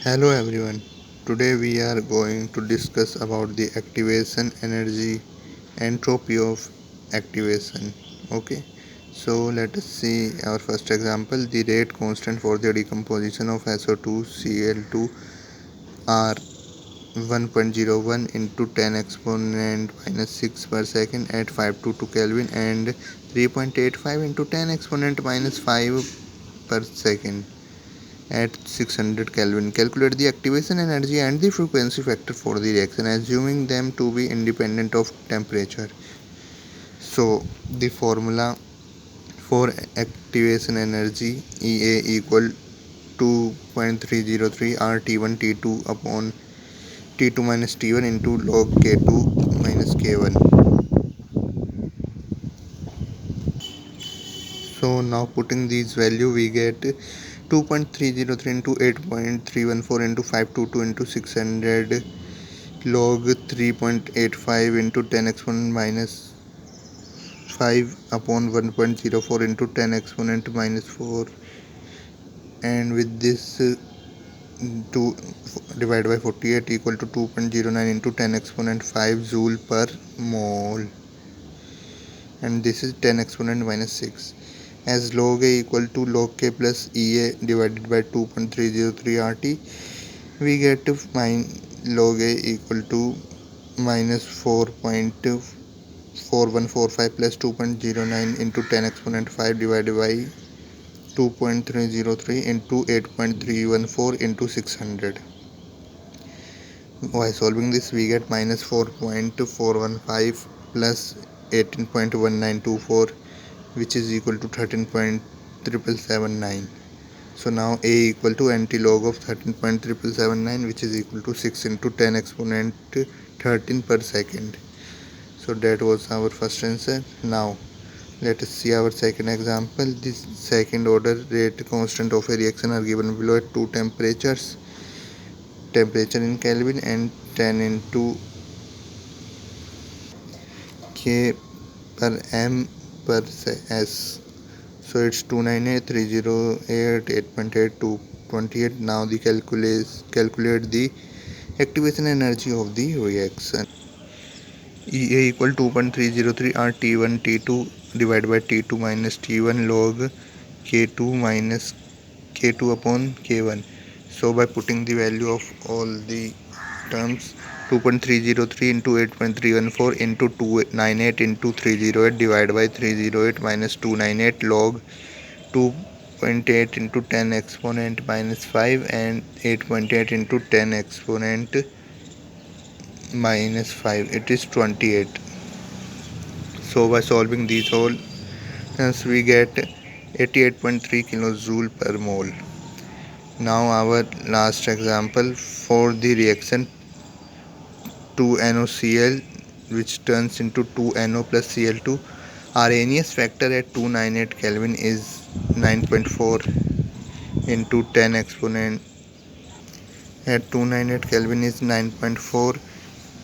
Hello everyone. Today we are going to discuss about the activation energy, entropy of activation. Okay. So let us see our first example. The rate constant for the decomposition of SO2 Cl2 are 1.01 into 10 exponent minus 6 per second at 522 Kelvin and 3.85 into 10 exponent minus 5 per second at 600 Kelvin. Calculate the activation energy and the frequency factor for the reaction, assuming them to be independent of temperature. So, the formula for activation energy EA equal 2.303 R T1 T2 upon T2 minus T1 into log K2 minus K1. So now putting these value we get 2.303 into 8.314 into 522 into 600 log 3.85 into 10 exponent minus 5 upon 1.04 into 10 exponent minus 4, and with this 2 divided by 48 equal to 2.09 into 10 exponent 5 joule per mole, and this is 10 exponent minus 6. As log A equal to log K plus EA divided by 2.303 RT, we get log A equal to minus 4.4145 plus 2.09 into 10 exponent 5 divided by 2.303 into 8.314 into 600. By solving this we get minus 4.415 plus 18.1924, which is equal to 13.779. So now A equal to anti-log of 13.779, which is equal to 6 into 10 exponent 13 per second. So that was our first answer. Now let us see our second example. This second order rate constant of a reaction are given below at two temperatures, temperature in Kelvin and 10 into K per m per s. So it's 298, 308, 8.8, 228. Now the calculate the activation energy of the reaction. EA equal 2.303 R T1 T2 divided by T2 minus T1 log K2 minus K2 upon K1. So by putting the value of all the terms, 2.303 into 8.314 into 298 into 308 divided by 308 minus 298 log 2.8 into 10 exponent minus 5 and 8.8 into 10 exponent minus 5, it is 28. So by solving these all, hence we get 88.3 kilojoule per mole. Now our last example for the reaction 2NoCl, which turns into 2No plus Cl2. Arrhenius factor at 298 Kelvin is 9.4 into 10 exponent at 298 Kelvin is 9.4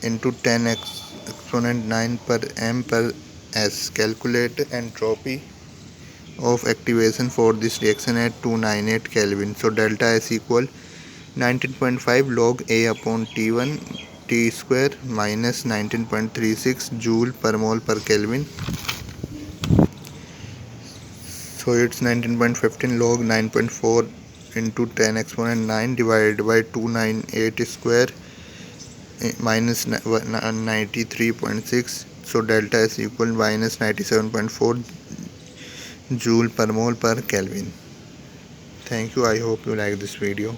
into 10 exponent 9 per m per s. Calculate entropy of activation for this reaction at 298 Kelvin. So delta S equal 19.5 log A upon T1 T square minus 19.36 joule per mole per Kelvin. So it's 19.15 log 9.4 into 10 exponent 9 divided by 298 square minus 93.6. So delta S equal minus 97.4 joule per mole per Kelvin. Thank you. I hope you like this video.